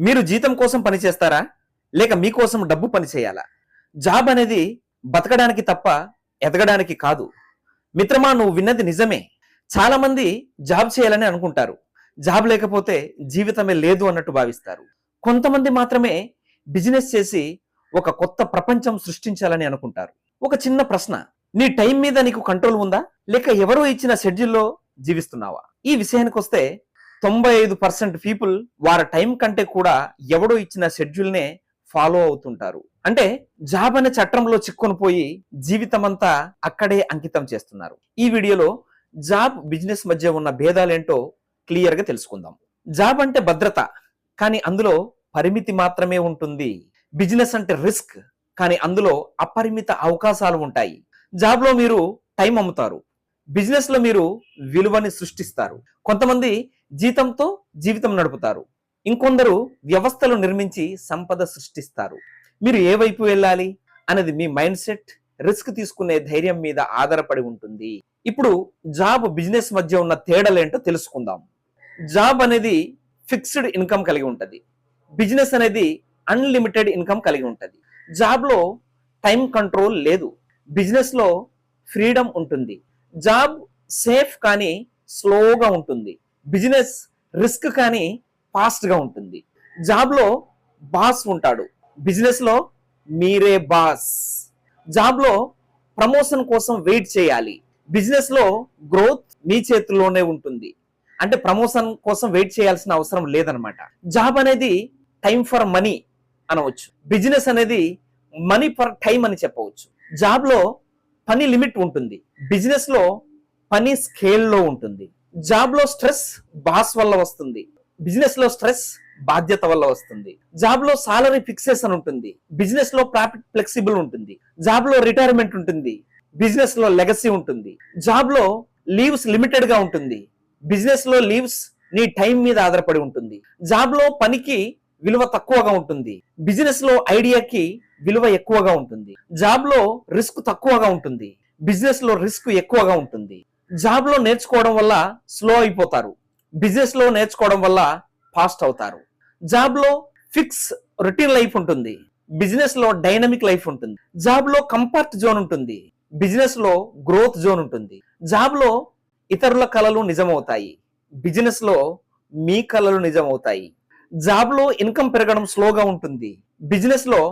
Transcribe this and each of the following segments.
మీరు జీతం కోసం పని చేస్తారా? లేక మీకోసం డబ్బు పని చేయాలా? జాబ్ అనేది బతకడానికి తప్ప ఎదగడానికి కాదు. మిత్రమా, నువ్వు విన్నది నిజమే. చాలా మంది జాబ్ చేయాలని అనుకుంటారు. జాబ్ లేకపోతే జీవితమే లేదు అన్నట్టు భావిస్తారు. కొంతమంది మాత్రమే బిజినెస్ చేసి ఒక కొత్త ప్రపంచం సృష్టించాలని అనుకుంటారు. ఒక చిన్న ప్రశ్న, నీ టైం మీద నీకు కంట్రోల్ ఉందా? లేక ఎవరో ఇచ్చిన షెడ్యూల్లో జీవిస్తున్నావా? ఈ విషయానికి వస్తే 95% పీపుల్ వారి టైం కంటే కూడా ఎవడో ఇచ్చిన షెడ్యూల్నే ఫాలో అవుతుంటారు. అంటే జాబ్ అనే చట్టంలో చిక్కుని పోయి జీవితం అంతా అక్కడే అంకితం చేస్తున్నారు. ఈ వీడియోలో జాబ్ బిజినెస్ మధ్య ఉన్న భేదాలేంటో క్లియర్ గా తెలుసుకుందాం. జాబ్ అంటే భద్రత, కానీ అందులో పరిమితి మాత్రమే ఉంటుంది. బిజినెస్ అంటే రిస్క్, కానీ అందులో అపరిమిత అవకాశాలు ఉంటాయి. జాబ్ లో మీరు టైం అమ్ముతారు, బిజినెస్ లో మీరు విలువని సృష్టిస్తారు. కొంతమంది జీతంతో జీవితం నడుపుతారు, ఇంకొందరు వ్యవస్థలు నిర్మించి సంపద సృష్టిస్తారు. మీరు ఏ వైపు వెళ్ళాలి అనేది మీ మైండ్ సెట్, రిస్క్ తీసుకునే ధైర్యం మీద ఆధారపడి ఉంటుంది. ఇప్పుడు జాబ్ బిజినెస్ మధ్య ఉన్న తేడాలేంటో తెలుసుకుందాం. జాబ్ అనేది ఫిక్స్డ్ ఇన్కమ్ కలిగి ఉంటుంది. బిజినెస్ అనేది అన్లిమిటెడ్ ఇన్కమ్ కలిగి ఉంటుంది. జాబ్ లో టైం కంట్రోల్ లేదు, బిజినెస్ లో ఫ్రీడమ్ ఉంటుంది. జాబ్ సేఫ్ కానీ స్లోగా ఉంటుంది, బిజినెస్ రిస్క్ కానీ ఫాస్ట్ గా ఉంటుంది. జాబ్ లో బాస్ ఉంటాడు, బిజినెస్ లో మీరే బాస్. జాబ్ లో ప్రమోషన్ కోసం వెయిట్ చేయాలి, బిజినెస్ లో గ్రోత్ మీ చేతుల్లోనే ఉంటుంది. అంటే ప్రమోషన్ కోసం వెయిట్ చేయాల్సిన అవసరం లేదనమాట. జాబ్ అనేది టైం ఫర్ మనీ అనవచ్చు, బిజినెస్ అనేది మనీ ఫర్ టైం అని చెప్పవచ్చు. జాబ్ లో పని లిమిట్ ఉంటుంది, బిజినెస్ లో పని స్కేల్లో ఉంటుంది. జాబ్ లో స్ట్రెస్ బాస్ వల్ల వస్తుంది, బిజినెస్ లో స్ట్రెస్ బాధ్యత వల్ల వస్తుంది. జాబ్ లో సాలరీ ఫిక్సేషన్ ఉంటుంది, బిజినెస్ లో ప్రాఫిట్ ఫ్లెక్సిబుల్ ఉంటుంది. జాబ్ లో రిటైర్మెంట్ ఉంటుంది, బిజినెస్ లో లెగసీ ఉంటుంది. జాబ్ లో లీవ్స్ లిమిటెడ్ గా ఉంటుంది, బిజినెస్ లో లీవ్స్ నీ టైం మీద ఆధారపడి ఉంటుంది. జాబ్ లో పనికి విలువ తక్కువగా ఉంటుంది, బిజినెస్ లో ఐడియాకి విలువ ఎక్కువగా ఉంటుంది. జాబ్ లో రిస్క్ తక్కువగా ఉంటుంది, బిజినెస్ లో రిస్క్ ఎక్కువగా ఉంటుంది. జాబ్ లో నేర్చుకోవడం వల్ల స్లో అయిపోతారు, బిజినెస్ లో నేర్చుకోవడం వల్ల ఫాస్ట్ అవుతారు. జాబ్ లో ఫిక్స్ రొటీన్ లైఫ్ ఉంటుంది, బిజినెస్ లో డైనమిక్ లైఫ్ ఉంటుంది. జాబ్ లో కంఫర్ట్ జోన్ ఉంటుంది, బిజినెస్ లో గ్రోత్ జోన్ ఉంటుంది. జాబ్ లో ఇతరుల కలలు నిజమవుతాయి, బిజినెస్ లో మీ కలలు నిజమవుతాయి. జాబ్ లో ఇన్కమ్ పెరగడం స్లోగా ఉంటుంది, బిజినెస్ లో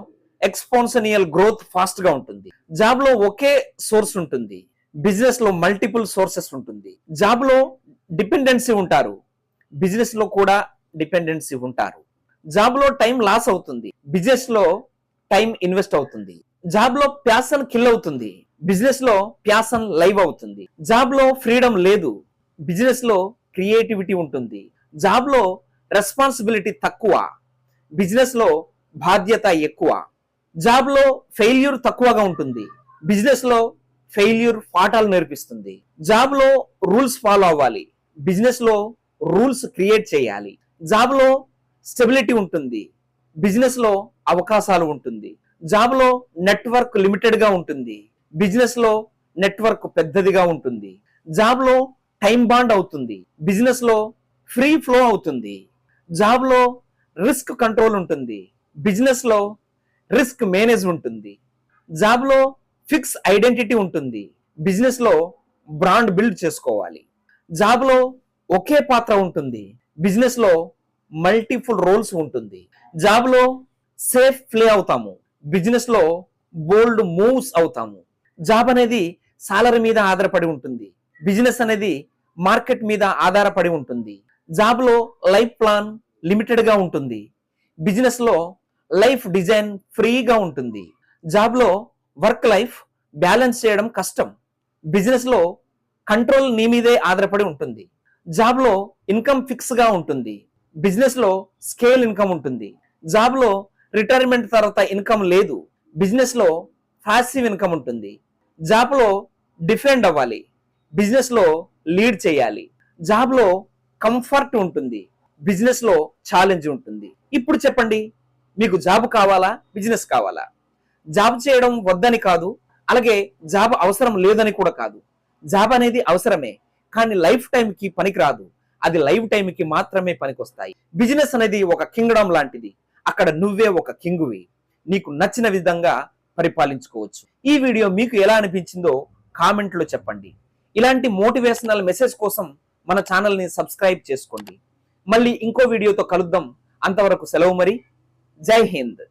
ఎక్స్పాన్షనియల్ గ్రోత్ ఫాస్ట్ గా ఉంటుంది. జాబ్ లో ఒకే సోర్స్ ఉంటుంది, బిజినెస్ లో మల్టిపుల్ సోర్సెస్ ఉంటుంది. జాబ్ లో డిపెండెన్సీ ఉంటారు, బిజినెస్ లో కూడా డిపెండెన్సీ ఉంటారు. జాబ్ లో టైం లాస్ అవుతుంది, బిజినెస్ లో టైం ఇన్వెస్ట్ అవుతుంది. జాబ్ లో ప్యాషన్ కిల్ అవుతుంది, బిజినెస్ లో ప్యాషన్ లైవ్ అవుతుంది. జాబ్ లో ఫ్రీడమ్ లేదు, బిజినెస్ లో క్రియేటివిటీ ఉంటుంది. జాబ్ లో రెస్పాన్సిబిలిటీ తక్కువ, బిజినెస్ లో బాధ్యత ఎక్కువ. జాబ్ లో ఫెయిల్యూర్ తక్కువగా ఉంటుంది, బిజినెస్ లో ఫెయిల్యూర్ పాఠాలు నేర్పిస్తుంది. జాబ్ లో రూల్స్ ఫాలో అవ్వాలి, బిజినెస్ లో రూల్స్ క్రియేట్ చేయాలి. జాబ్ లో స్టెబిలిటీ ఉంటుంది, బిజినెస్ లో అవకాశాలు ఉంటుంది. జాబ్ లో నెట్వర్క్ లిమిటెడ్ గా ఉంటుంది, బిజినెస్ లో నెట్వర్క్ పెద్దదిగా ఉంటుంది. జాబ్ లో టైం బాండ్ అవుతుంది, బిజినెస్ లో ఫ్రీ ఫ్లో అవుతుంది. జాబ్ లో రిస్క్ కంట్రోల్ ఉంటుంది, బిజినెస్ లో రిస్క్ మేనేజ్ ఉంటుంది. జాబ్ లో ఫిక్స్ ఐడెంటిటీ ఉంటుంది, బిజినెస్ లో బ్రాండ్ బిల్డ్ చేసుకోవాలి. జాబ్ లో ఒకే పాత్ర ఉంటుంది, బిజినెస్ లో మల్టిపుల్ రోల్స్ ఉంటుంది. జాబ్ లో సేఫ్ ప్లే అవుతాము, బిజినెస్ లో బోల్డ్ మూవ్స్ అవుతాము. జాబ్ అనేది సాలరీ మీద ఆధారపడి ఉంటుంది, బిజినెస్ అనేది మార్కెట్ మీద ఆధారపడి ఉంటుంది. జాబ్ లో లైఫ్ ప్లాన్ లిమిటెడ్ గా ఉంటుంది, బిజినెస్ లో లైఫ్ డిజైన్ ఫ్రీగా ఉంటుంది. జాబ్ లో వర్క్ లైఫ్ బ్యాలెన్స్ చేయడం కష్టం, బిజినెస్ లో కంట్రోల్ నీ మీదే ఆధారపడి ఉంటుంది. జాబ్ లో ఇన్కమ్ ఫిక్స్ గా ఉంటుంది, బిజినెస్ లో స్కేల్ ఇన్కమ్ ఉంటుంది. జాబ్ లో రిటైర్మెంట్ తర్వాత ఇన్కమ్ లేదు, బిజినెస్ లో పాసివ్ ఇన్కమ్ ఉంటుంది. జాబ్ లో డిఫెండ్ అవ్వాలి, బిజినెస్ లో లీడ్ చేయాలి. జాబ్ లో కంఫర్ట్ ఉంటుంది, బిజినెస్ లో ఛాలెంజ్ ఉంటుంది. ఇప్పుడు చెప్పండి, మీకు జాబ్ కావాలా, బిజినెస్ కావాలా? జాబ్ చేయడం వద్దని కాదు, అలాగే జాబ్ అవసరం లేదని కూడా కాదు. జాబ్ అనేది అవసరమే, కానీ లైఫ్ టైం కి పనికిరాదు. అది లైవ్ టైం కి మాత్రమే పనికొస్తాయి. బిజినెస్ అనేది ఒక కింగ్డమ్ లాంటిది. అక్కడ నువ్వే ఒక కింగువి. నీకు నచ్చిన విధంగా పరిపాలించుకోవచ్చు. ఈ వీడియో మీకు ఎలా అనిపించిందో కామెంట్లో చెప్పండి. ఇలాంటి మోటివేషనల్ మెసేజ్ కోసం మన ఛానల్ని సబ్స్క్రైబ్ చేసుకోండి. మళ్ళీ ఇంకో వీడియోతో కలుద్దాం. అంతవరకు సెలవు మరి. జై హింద్.